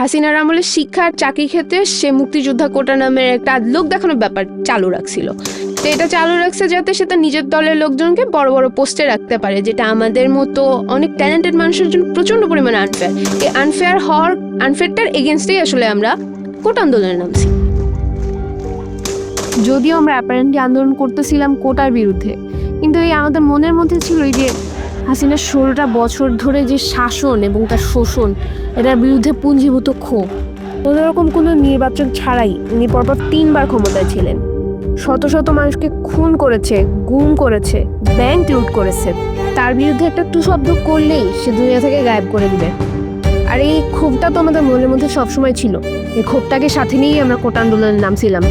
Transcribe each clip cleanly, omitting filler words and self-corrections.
হাসিনার আমলে শিক্ষা আর চাকরি ক্ষেত্রে সে মুক্তিযোদ্ধা কোটা নামের একটা লোক দেখানোর ব্যাপার চালু রাখছিল। তো এটা চালু রাখছে যাতে সে তার নিজের দলের লোকজনকে বড় বড় পোস্টে রাখতে পারে, যেটা আমাদের মতো অনেক ট্যালেন্টেড মানুষের জন্য প্রচন্ড পরিমাণে আনফেয়ার। এই আনফেয়ারটার এগেনস্টেই আসলে আমরা কোটা আন্দোলনে নামছি। যদিও আমরা অ্যাপারেন্টলি আন্দোলন করতেছিলাম কোটার বিরুদ্ধে, কিন্তু এই আমাদের মনের মধ্যে ছিল এই যে হাসিনার 16টা বছর ধরে যে শাসন এবং তার শোষণ, এটার বিরুদ্ধে পুঞ্জীভূত ক্ষোভ। কোনোরকম কোনো নির্বাচন ছাড়াই উনি পরপর 3বার ক্ষমতায় ছিলেন। শত শত মানুষকে খুন করেছে, গুম করেছে, ব্যাংক লুট করেছে। তার বিরুদ্ধে একটা টু শব্দ করলেই সে দুনিয়া থেকে গায়েব করে দিবে। আর এই ক্ষোভটা তো আমাদের মনের মধ্যে সবসময় ছিল। এই ক্ষোভটাকে সাথে নিয়েই আমরা কোটা আন্দোলনের নামছিলাম।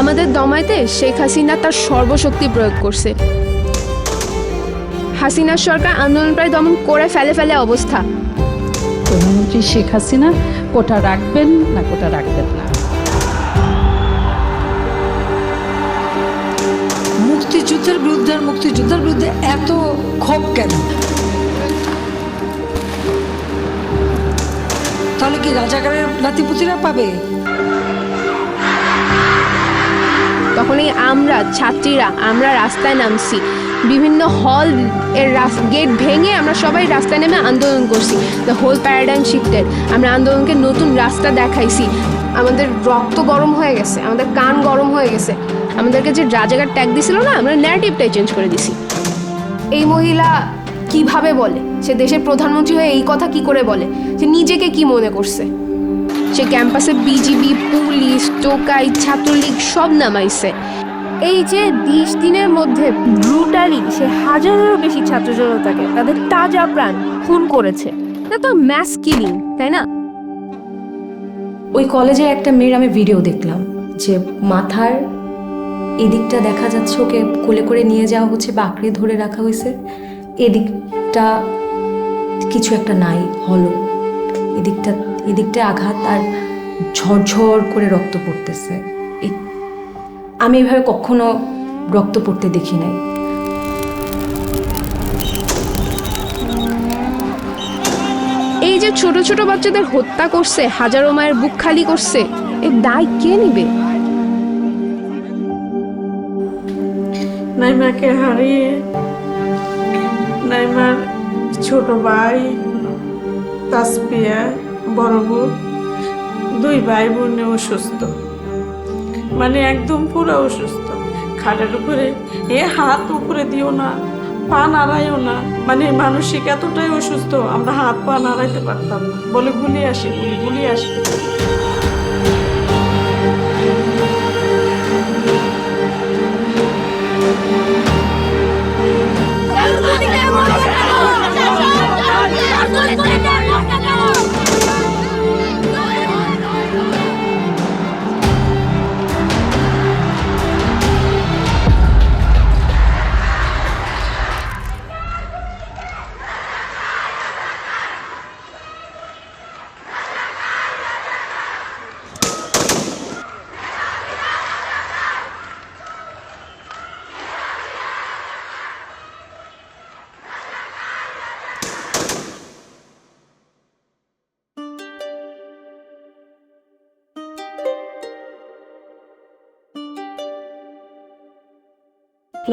আমাদের দমাইতে শেখ হাসিনা তার সর্বশক্তি প্রয়োগ করছে। হাসিনার সরকার আন্দোলন প্রায় দমন করে ফেলে অবস্থা। প্রধানমন্ত্রী শেখ হাসিনা কোটা রাখবেন না কোটা রাখবেন না। মুক্তিযুদ্ধের বিরুদ্ধে এত ক্ষোভ কেন? তাহলে কি রাজাকারের নাতিপুতিরা পাবে? তখনই আমরা ছাত্রীরা আমরা রাস্তায় নামছি, বিভিন্ন হল এর গেট ভেঙে আমরা সবাই রাস্তায় নেমে আন্দোলন করছি। The whole paradigm shifted. আমরা আন্দোলনকে নতুন রাস্তা দেখাইছি। আমাদের রক্ত গরম হয়ে গেছে, আমাদের কান গরম হয়ে গেছে। আমাদেরকে যে রাজাকার ট্যাগ দিছিল না, আমরা ন্যারেটিভটাই চেঞ্জ করে দিছি। এই মহিলা কিভাবে বলে সে দেশের প্রধানমন্ত্রী হয়ে এই কথা কি করে বলে? সে নিজেকে কি মনে করছে? সে ক্যাম্পাসে বিজিবি, পুলিশ, টোকাই, ছাত্রলীগ সব নামাইছে। এই যে 20 দিনের মধ্যে ব্রুটালি সে হাজারেরও বেশি ছাত্র জনতাকে তাদের তাজা প্রাণ খুন করেছে। এটা তো ম্যাস কিলিং, তাই না? ওই কলেজের একটা মেয়ের আমি ভিডিও দেখলাম যে মাথার এদিকটা দেখা যাচ্ছে ওকে কোলে করে নিয়ে যাওয়া হচ্ছে বা আঁকড়ে ধরে রাখা হয়েছে, এদিকটা কিছু একটা নাই, হলো, এদিকটা আঘাত আর ঝরঝর করে রক্ত পড়তেছে। আমি এভাবে কখনো রক্ত পড়তে দেখি নাই। এই যে ছোট ছোট বাচ্চাদের হত্যা করছে, হাজারো মায়ের বুক খালি করছে, এর দায় কে নিবে? নাইমাকে হারিয়ে নাইমার ছোট ভাই তাসপিয়া, বড় বোন, 2 ভাই বোনে অসুস্থ, মানে একদম পুরো অসুস্থ। খাটের উপরে হাত উপরে দিও না, পা নাড়াইও না, মানে মানসিক এতটাই অসুস্থ, আমরা হাত পা নাড়াইতে পারতাম না, বলে গুলি আসে।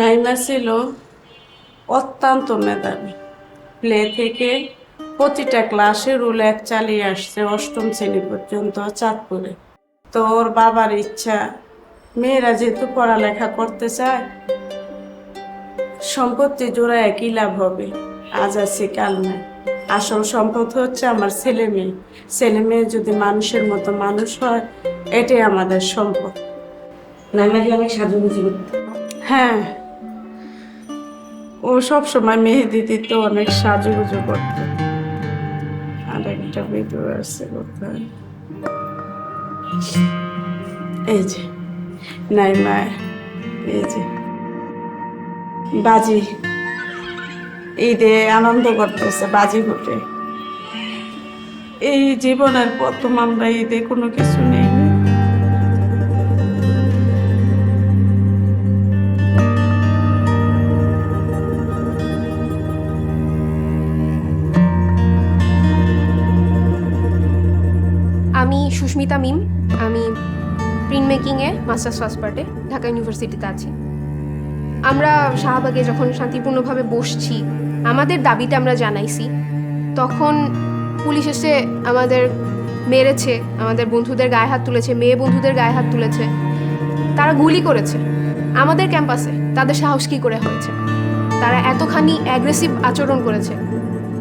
নাইমা ছিল অত্যন্ত মেধাবী। প্লে থেকে প্রতিটা ক্লাসে রুল 1 চালিয়ে আসছে, 8ম শ্রেণী পর্যন্ত চাঁদপুরে। তো ওর বাবার ইচ্ছা, মেয়েরা যেহেতু পড়ালেখা করতে চায়, সম্পত্তি জোড়া একই লাভ হবে, আজ আছে কাল নাই। আসল সম্পদ হচ্ছে আমার ছেলে মেয়ে যদি মানুষের মতো মানুষ হয়, এটাই আমাদের সম্পদ। নাইমাকে অনেক সাজুগুজু করতে। হ্যাঁ, ও সবসময় মেহেদি দিতে অনেক সাজুগুজু করত। আর একটা ভিডিও আছে কোথায়, এই যে নাইমা, এই যে বাজি ঈদে আনন্দ করতেছে, বাজি ফুটে। এই জীবনের প্রথম আমরা ঈদে কোনো কিছু নেই। আমি সুস্মিতা মিম, আমি প্রিন্ট মেকিংয়ে মাস্টার্স ফার্স্ট পার্টে ঢাকা ইউনিভার্সিটিতে আছি। আমরা শাহবাগে যখন শান্তিপূর্ণভাবে বসছি, আমাদের দাবিটা আমরা জানাইছি, তখন পুলিশ এসে আমাদের মেরেছে, আমাদের বন্ধুদের গায়ে হাত তুলেছে, মেয়ে বন্ধুদের গায়ে হাত তুলেছে, তারা গুলি করেছে আমাদের ক্যাম্পাসে। তাদের সাহস কী করে হয়েছে? তারা এতখানি অ্যাগ্রেসিভ আচরণ করেছে,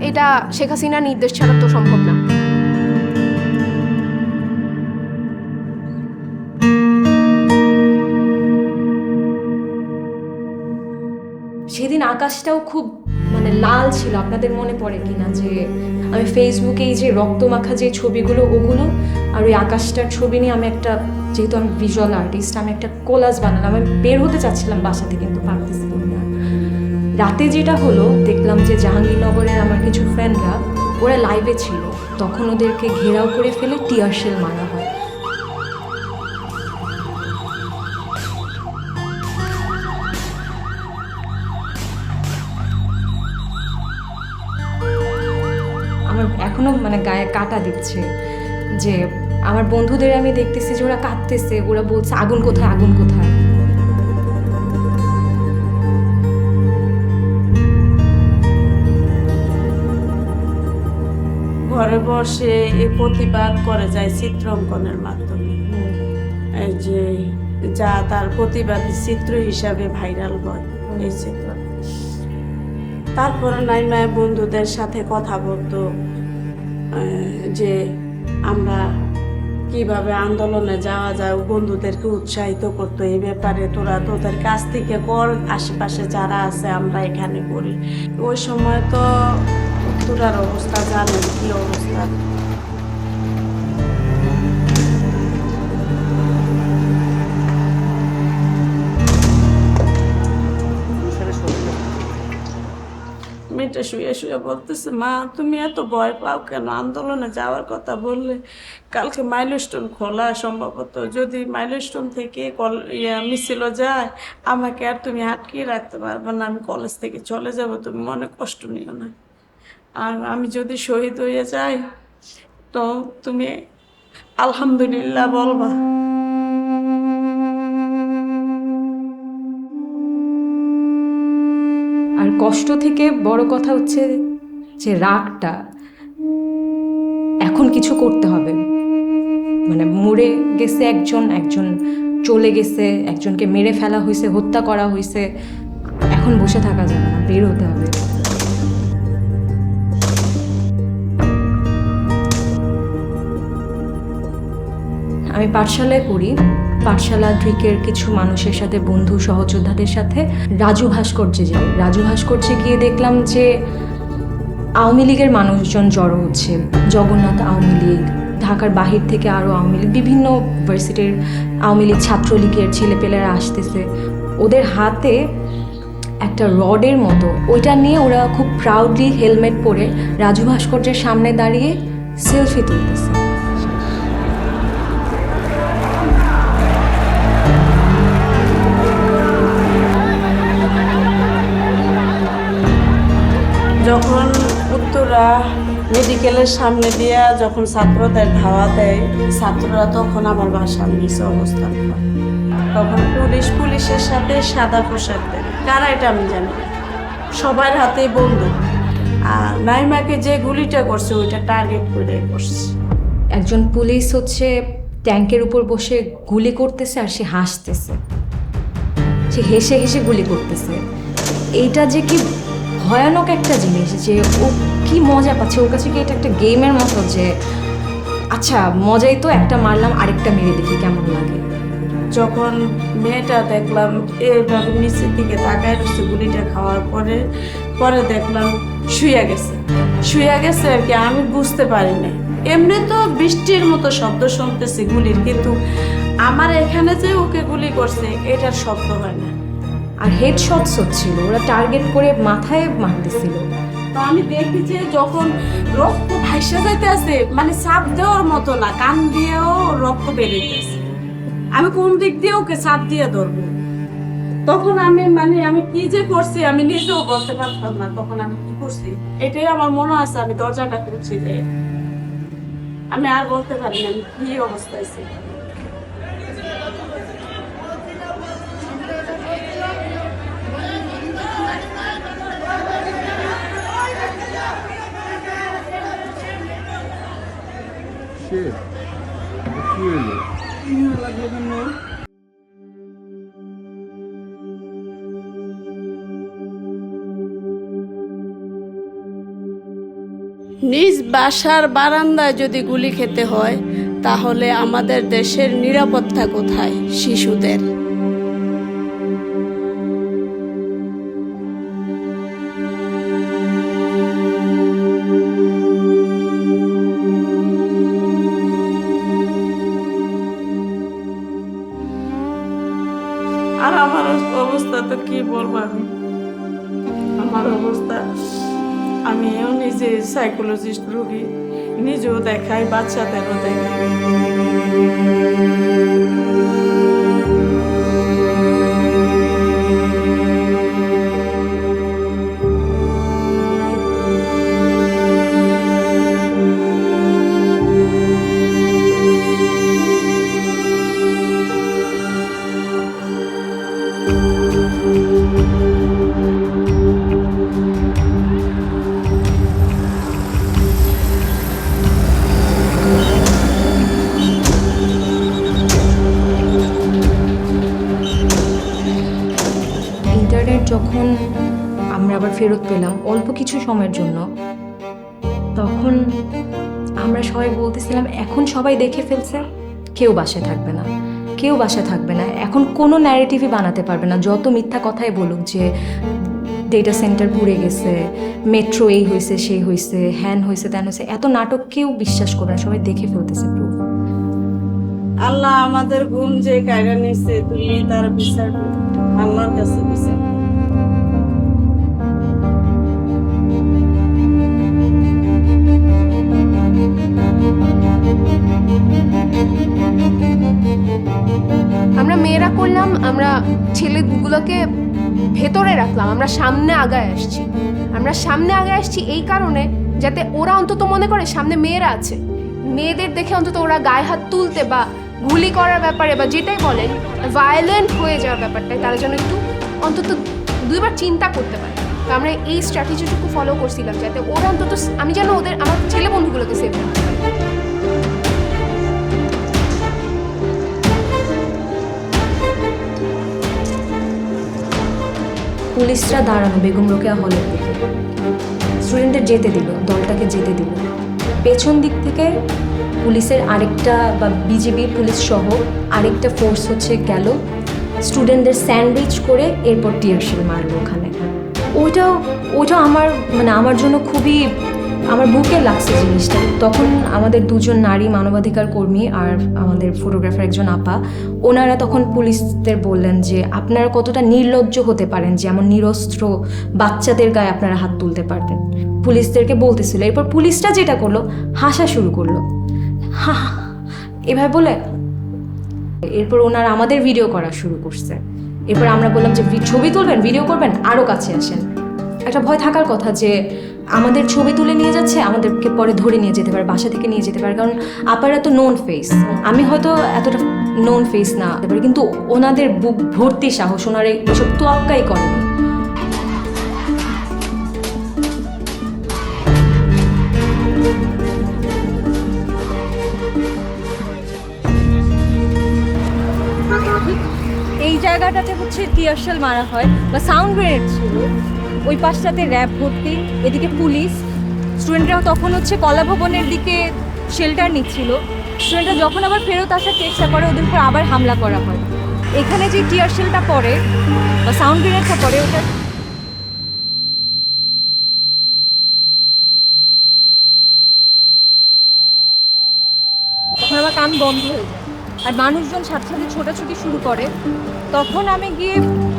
এটা শেখ হাসিনার নির্দেশ ছাড়া তো সম্ভব না। সেদিন আকাশটাও খুব মানে লাল ছিল। আপনাদের মনে পড়ে কিনা যে আমি ফেসবুকে এই যে রক্তমাখা যে ছবিগুলো ওগুলো আর ওই আকাশটার ছবি নিয়ে আমি একটা, যেহেতু আমি ভিজুয়াল আর্টিস্ট, আমি একটা কোলাজ বানালাম। আমি বের হতে চাচ্ছিলাম বাসাতে, কিন্তু পারতেছিলাম না। রাতে যেটা হলো, দেখলাম যে জাহাঙ্গীরনগরের আমার কিছু ফ্রেন্ডরা ওরা লাইভে ছিল, তখন ওদেরকে ঘেরাও করে ফেলে টিয়ার শেল মারা হয়। আমার এখনো মানে গায়ে কাটা দিচ্ছে যে আমার বন্ধুদের আমি দেখতেছি যে ওরা কাঁদতেছে, ওরা বলছে আগুন কোথায়, আগুন কোথায়। ঘরে বসে এই প্রতিবাদ করে যায় চিত্রাঙ্কনের মাধ্যমে, এই যে যা তার প্রতিবাদী চিত্র হিসাবে ভাইরাল হয় এই চিত্র। তারপরে নাইমা বন্ধুদের সাথে কথা বলতো যে আমরা কিভাবে আন্দোলনে যাওয়া যায়, বন্ধুদেরকে উৎসাহিত করতো এই ব্যাপারে, তোরা তোদের কাছ থেকে কর, আশেপাশে যারা আছে আমরা এখানে করি। ওই সময় তো উত্তরার অবস্থা জানেন কি অবস্থা। মেয়েটা শুয়ে শুয়ে বলতেছে, মা তুমি এত ভয় পাও কেন? আন্দোলনে যাওয়ার কথা বললে কালকে মাইলস্টোন খোলা, সম্ভবত যদি মাইলস্টোন থেকে মিছিল যায় আমাকে আর তুমি আটকে রাখতে পারবে না, আমি কলেজ থেকে চলে যাব, তুমি মনে কষ্ট নিও না। আর আমি যদি শহীদ হয়ে যাই তো তুমি আলহামদুলিল্লাহ বলবা। আর কষ্ট থেকে বড় কথা হচ্ছে যে রাগটা, এখন কিছু করতে হবে। মানে মরে গেছে একজন, একজন চলে গেছে, একজনকে মেরে ফেলা হয়েছে, হত্যা করা হয়েছে, এখন বসে থাকা যাবে না, বের হতে হবে। আমি পাঠশালায় পড়ি। পাঠশালা ট্রিকের কিছু মানুষের সাথে, বন্ধু সহযোদ্ধাদের সাথে রাজু ভাস্কর্যে যাই। রাজু ভাস্কর্যে গিয়ে দেখলাম যে আওয়ামী লীগের মানুষজন জড়ো হচ্ছে, জগন্নাথ আওয়ামী লীগ, ঢাকার বাহির থেকে আরও আওয়ামী লীগ, বিভিন্ন ইউনিভার্সিটির আওয়ামী লীগ, ছাত্রলীগের ছেলেপেলেরা আসতেছে। ওদের হাতে একটা রডের মতো, ওইটা নিয়ে ওরা খুব প্রাউডলি হেলমেট পরে রাজু ভাস্কর্যের সামনে দাঁড়িয়ে সেলফি তুলতেছে। যখন উত্তরা মেডিকেলের সামনে দিয়া যখন ছাত্রদের ধাওয়া দেয়, ছাত্ররা তখন আমার বাসার নিচে অবস্থান করে। তখন পুলিশের সাথে সাদা পোশাক দেয়, কারা এটা আমি জানি, সবার হাতেই বন্দুক। আর নাইমাকে যে গুলিটা করছে ওইটা টার্গেট করে করছে। একজন পুলিশ হচ্ছে ট্যাঙ্কের উপর বসে গুলি করতেছে আর সে হাসতেছে, সে হেসে হেসে গুলি করতেছে। এইটা যে কি ভয়ানক একটা জিনিস, যে ও কি মজা পাচ্ছে, ওর কাছে কি এটা একটা গেমের মতো, যে আচ্ছা মজাই তো, একটা মারলাম আরেকটা মেরে দেখি কেমন লাগে। যখন মেয়েটা দেখলাম এইভাবে নিচের দিকে তাকায় রয়েছে গুলিটা খাওয়ার পরে দেখলাম শুয়ে গেছে আর কি, আমি বুঝতে পারি না। এমনি তো বৃষ্টির মতো শব্দ শুনতেছি গুলির, কিন্তু আমার এখানে যে ওকে গুলি করছে এটার শব্দ হয় না। আর হেডশটস হচ্ছিল, ওরা টার্গেট করে মাথায় মারতেছিল। তো আমি দেখি যে যখন রক্ত ভাইসা যাইতে আছে, মানে চাপ দেওয়ার মতো না, কান দিয়েও রক্ত বেরোইতেছে। আমি কোন দিক দিয়ে ওকে চাপ দিয়ে ধরবো? তখন আমি কি যে করছি আমি নিজেও বলতে পারতাম না তখন আমি কি করছি। এটাই আমার মনে আছে, আমি দরজাটা খুলছি যে আমি আর বলতে পারি না আমি কি অবস্থায় ছিল। নিজ বাসার বারান্দায় যদি গুলি খেতে হয় তাহলে আমাদের দেশের নিরাপত্তা কোথায় শিশুদের? আর আমার অবস্থা তো কি বলবো আমি, আমার অবস্থা আমিও নিজে সাইকোলজিস্ট রোগী, নিজেও দেখাই, বাচ্চাদেরও দেখাই। ইন্টারনেট যখন আমরা আবার ফেরত পেলাম অল্প কিছু সময়ের জন্য, তখন আমরা সবাই বলতেছিলাম এখন সবাই দেখে ফেলছে, কেউ বাসায় থাকবে না, কেউ বাসায় থাকবে না, এখন কোনো ন্যারেটিভই বানাতে পারবে না। যত মিথ্যা কথাই বলুক যে ডেটা সেন্টার পুড়ে গেছে, মেট্রো এই হয়েছে সেই হয়েছে, হ্যান হয়েছে ত্যান হয়েছে, এত নাটক কেউ বিশ্বাস করবে না, সবাই দেখে ফেলতেছে প্রুফ। আল্লাহ আমাদের ঘুম যে কায়রা নিছে, তুমি তার বিচার করো, আল্লাহর কাছে বিচার। আমরা মেয়েরা করলাম, আমরা ছেলেগুলোকে ভেতরে রাখলাম, আমরা সামনে আগায় আসছি। আমরা সামনে আগায় আসছি এই কারণে যাতে ওরা অন্তত মনে করে সামনে মেয়েরা আছে, মেয়েদের দেখে অন্তত ওরা গায়ে হাত তুলতে বা গুলি করার ব্যাপারে বা যেটাই বলেন ভায়োলেন্ট হয়ে যাওয়ার ব্যাপারটায় তারা যেন একটু অন্তত দুইবার চিন্তা করতে পারে। তো আমরা এই স্ট্র্যাটেজিটুকু ফলো করছিলাম যাতে ওরা অন্তত, আমি যেন ওদের আমার ছেলে বন্ধুগুলোকে সেভ করতে পারি। পুলিশরা দাঁড়ানো বেগম রোকেয়া হলের দিকে, স্টুডেন্টদের যেতে দিল, দলটাকে যেতে দিল। পেছন দিক থেকে পুলিশের আরেকটা বা বিজিবির পুলিশ সহ আরেকটা ফোর্স হচ্ছে গেল, স্টুডেন্টদের স্যান্ডউইচ করে এরপর টিয়ারশেল মারলো ওখানে। ওইটা আমার জন্য খুবই, আমার বুকে লাগছে জিনিসটা। তখন আমাদের দুজন নারী মানবাধিকার কর্মী আর আমাদের ফটোগ্রাফার একজন আপা, ওনারা তখন পুলিশদের বললেন যে আপনারা কতটা নির্লজ্জ হতে পারেন যে এমন নিরস্ত্র বাচ্চাদের গায়ে আপনারা হাত তুলতে পারতেন, পুলিশদেরকে বলতেছিল। এরপর পুলিশটা যেটা করলো, হাসা শুরু করলো, হা এভাবে বলে। এরপর ওনারা আমাদের ভিডিও করা শুরু করছে। এরপর আমরা বললাম যে ছবি তুলবেন, ভিডিও করবেন, আরও কাছে আসেন। একটা ভয় থাকার কথা যে আমাদের ছবি তুলে নিয়ে যাচ্ছে, আমাদেরকে পরে ধরে নিয়ে যেতে পারে, বাসা থেকে নিয়ে যেতে পারে, কারণ আপারা তো নোন ফেস, আমি হয়তো এতটা নোন ফেস না হতে পারি, কিন্তু ওনাদের বুক ভর্তি সাহস, ওনারা এসব তোয়াক্কাই করেনি। এই জায়গাটাতে হচ্ছে টিয়ারশেল মারা হয় বা সাউন্ড গ্রেনেড ছিল, ওই পাশটাতে র্যাব ভর্তি, এদিকে পুলিশ। স্টুডেন্টরাও তখন হচ্ছে কলা ভবনের দিকে শেল্টার নিচ্ছিল। স্টুডেন্টরা যখন আবার ফেরত আসার চেষ্টা করে, ওদের উপর আবার হামলা করা হয়। এখানে যে টিয়ারশেলটা পড়ে বা সাউন্ড গ্রেনেডটা পড়ে, ওটা তখন আমার কান বন্ধ হয়ে যায় আর মানুষজন সাথে সাথে ছোটাছুটি শুরু করে। তখন আমি গিয়ে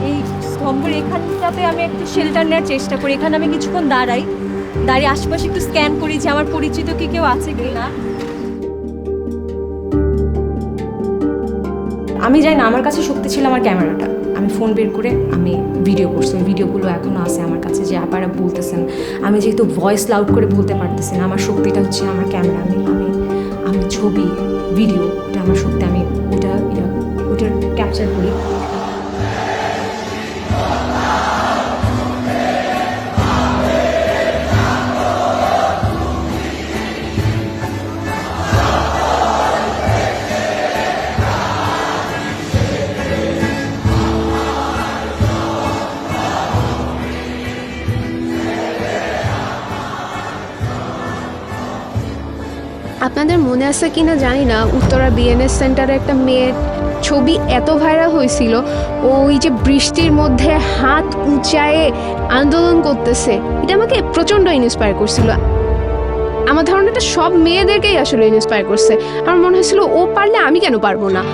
এই স্তম্ভের এখানটাতে আমি একটু শেল্টার নেওয়ার চেষ্টা করি, এখানে আমি কিছুক্ষণ দাঁড়াই। দাঁড়িয়ে আশেপাশে একটু স্ক্যান করি যে আমার পরিচিত কি কেউ আছে কি না। আমি জানি না, আমার কাছে শক্তি ছিল আমার ক্যামেরাটা। আমি ফোন বের করে আমি ভিডিও করছি, ওই ভিডিওগুলো এখনও আছে আমার কাছে, যে আপনারা বলতেছেন আমি যেহেতু ভয়েস লাউড করে বলতে পারতেছি না, আমার শক্তিটা হচ্ছে আমার ক্যামেরা। আমি ছবি ভিডিও, ওটা আমার শক্তি, আমি ওটা ক্যাপচার করি। আপনাদের মনে আছে কিনা জানি না, উত্তরা বিএনএস সেন্টারে একটা মেয়ের ছবি এত ভাইরাল হয়েছিল, ও ওই যে বৃষ্টির মধ্যে হাত উঁচায়ে আন্দোলন করতেছে, এটা আমাকে প্রচণ্ড ইন্সপায়ার করছিল। আমার ধারণাটা সব মেয়েদেরকেই আসলে ইন্সপায়ার করছে। আমার মনে হয়েছিল ও পারলে আমি কেন পারবো না।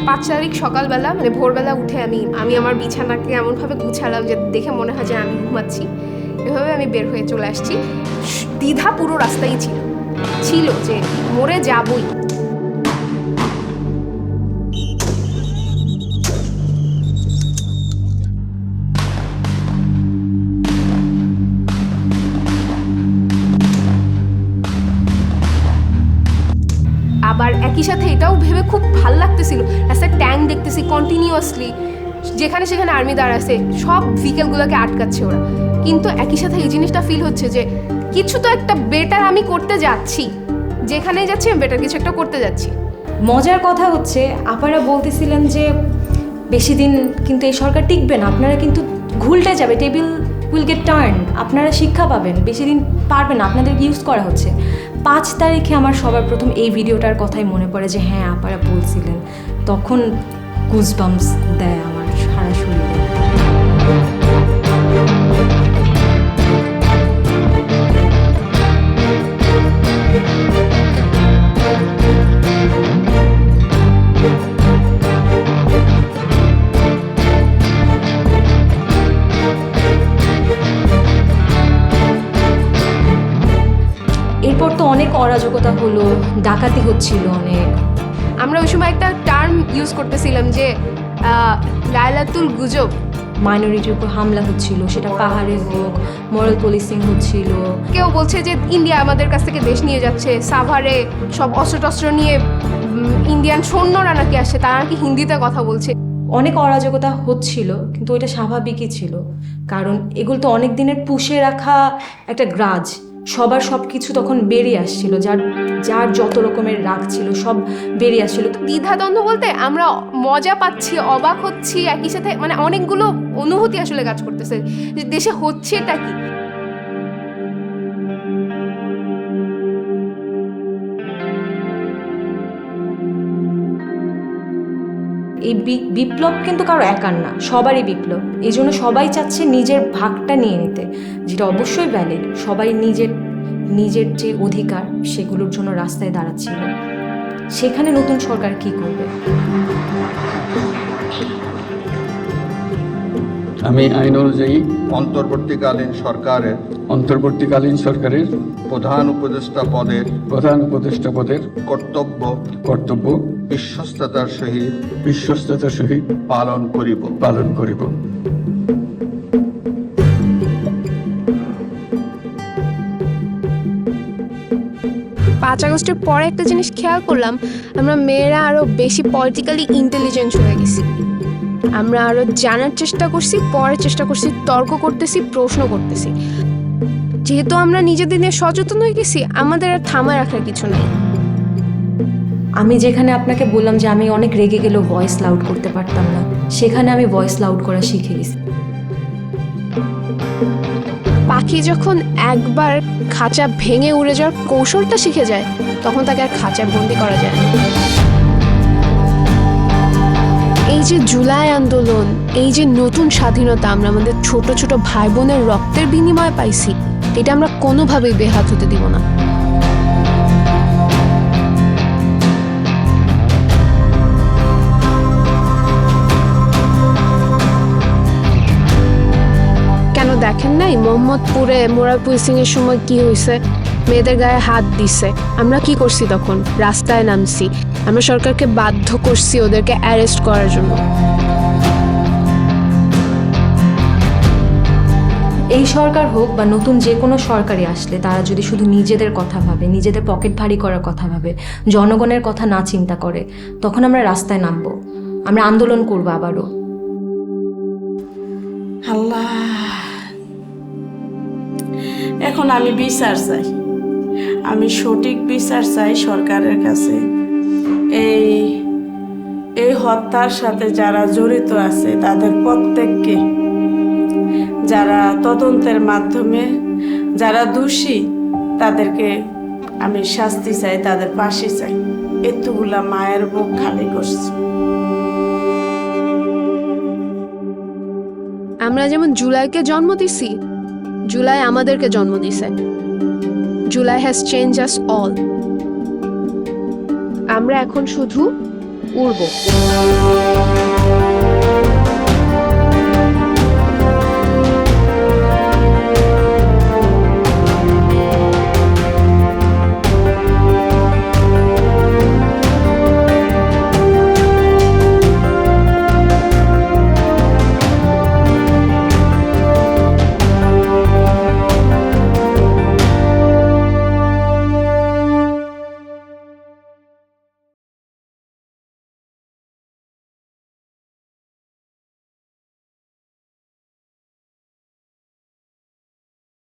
5 তারিখ সকালবেলা মানে ভোরবেলা উঠে আমি আমার বিছানাকে এমনভাবে গুছালাম যে দেখে মনে হয় যে আমি ঘুমাচ্ছি। এভাবে আমি বের হয়ে চলে আসছি। দ্বিধা পুরো রাস্তায় ছিল যে মরে যাবই। আবার একই সাথে এটাও ভেবে খুব ভাল লাগতেছিল, একটা ট্যাঙ্ক দেখতেছি কন্টিনিউয়াসলি, যেখানে সেখানে আর্মি দাঁড়াচ্ছে, সব ভেহিকেলগুলোকে আটকাচ্ছে ওরা। কিন্তু একই সাথে এই জিনিসটা ফিল হচ্ছে যে কিছু তো একটা বেটার আমি করতে যাচ্ছি, যেখানেই যাচ্ছি আমি বেটার কিছু একটা করতে যাচ্ছি। মজার কথা হচ্ছে আপনারা বলতেছিলেন যে বেশি দিন কিন্তু এই সরকার টিকবে না, আপনারা কিন্তু ঘুলটে যাবে, টেবিল উইল গেট টার্ন, আপনারা শিক্ষা পাবেন, বেশি দিন পারবেন না, আপনাদের ইউজ করা হচ্ছে। 5 তারিখে আমার সবার প্রথম এই ভিডিওটার কথাই মনে পড়ে যে হ্যাঁ আপনারা বলছিলেন, তখন গুজবাম্পস দেয় আমার সারা শরীরে। এরপর তো অনেক অরাজকতা হলো, ডাকাতি হচ্ছিল অনেক। আমরা ওই সময় একটা টার্ম ইউজ করতেছিলাম যে লাইলাতুল গুজব, মাইনরিটির উপর হামলা হচ্ছিল, সেটা পাহাড়ে হোক, মরাল পুলিশিং হচ্ছিল। কেউ বলছে যে ইন্ডিয়া আমাদের কাছ থেকে দেশ নিয়ে যাচ্ছে, সাভারে সব অস্ত্র নিয়ে ইন্ডিয়ান সৈন্যরা নাকি আসে, তারা নাকি হিন্দিতে কথা বলছে। অনেক অরাজকতা হচ্ছিল, কিন্তু ওইটা স্বাভাবিকই ছিল, কারণ এগুলো তো অনেক দিনের পুষে রাখা একটা গ্রাজ, সবার সব কিছু তখন বেরিয়ে আসছিল, যার যত রকমের রাগ ছিল সব বেরিয়ে আসছিল। দ্বিধাদ্বন্দ্ব বলতে আমরা মজা পাচ্ছি, অবাক হচ্ছি, একই সাথে মানে অনেকগুলো অনুভূতি আসলে কাজ করতেছে যে দেশে হচ্ছে এটা কি। এই বিপ্লব কিন্তু কারো একার না, সবারই বিপ্লব। এই জন্য সবাই চাচ্ছে নিজের ভাগটা নিয়ে নিতে, যেটা অবশ্যই ভ্যালিড। সবাই নিজের যে অধিকার সেগুলোর জন্য রাস্তায় দাঁড়াচ্ছিল। সেখানে নতুন সরকার কি করবে? আমি আইন অনুযায়ী অন্তর্বর্তীকালীন সরকারের প্রধান উপদেষ্টা পদের কর্তব্য বিশ্বস্ততার সহিত পালন করিব। 5 আগস্টের পরে একটা জিনিস খেয়াল করলাম, আমরা মেয়েরা আরও বেশি পলিটিক্যালি ইন্টেলিজেন্ট হয়ে গেছি। আমরা আরও জানার চেষ্টা করছি, পড়ার চেষ্টা করছি, তর্ক করতেছি, প্রশ্ন করতেছি। যেহেতু আমরা নিজেদের নিয়ে সচেতন হয়ে গেছি, আমাদের আর থামায় রাখার কিছু নেই। আমি যেখানে আপনাকে বললাম যে আমি অনেক রেগে গেলেও ভয়েস লাউড করতে পারতাম না, সেখানে আমি ভয়েস লাউড করা শিখে গেছি। পাখি যখন একবার খাঁচা ভেঙে উড়ে যাওয়ার কৌশলটা শিখে যায়, তখন তাকে আর খাঁচায় বন্দি করা যায় না। এই যে জুলাই আন্দোলন, এই যে নতুন স্বাধীনতা আমরা আমাদের ছোট ছোট ভাই বোনের রক্তের বিনিময়ে পাইছি, এটা আমরা কোনোভাবেই বেহাত হতে দিব না। দেখেন নাই মোহাম্মদপুরে মোরারপুর সিং এর সময় কি হয়েছে, মেয়েদের গায়ে হাত দিছে। আমরা কি করছি তখন? রাস্তায় নামছি। আমরা সরকারকে বাধ্য করছি ওদেরকে অ্যারেস্ট করার জন্য। এই সরকার হোক বা নতুন যে কোনো সরকারই আসলে তারা যদি শুধু নিজেদের কথা ভাবে, নিজেদের পকেট ভারী করার কথা ভাবে, জনগণের কথা না চিন্তা করে, তখন আমরা রাস্তায় নামবো, আমরা আন্দোলন করবো আবারও। আল্লাহ, এখন আমি বিচার চাই, আমি সঠিক বিচার চাই সরকারের কাছে। এই হত্যার সাথে যারা জড়িত আছে তাদের প্রত্যেককে, যারা তদন্তের মাধ্যমে যারা দোষী তাদেরকে আমি শাস্তি চাই, তাদের ফাঁসি চাই। এতগুলা মায়ের বুক খালি করছে। আমরা যেমন জুলাইকে জন্ম দিছি, জুলাই আমাদেরকে জন্ম দিছে। July has change us all. আমরা এখন শুধু উড়বো।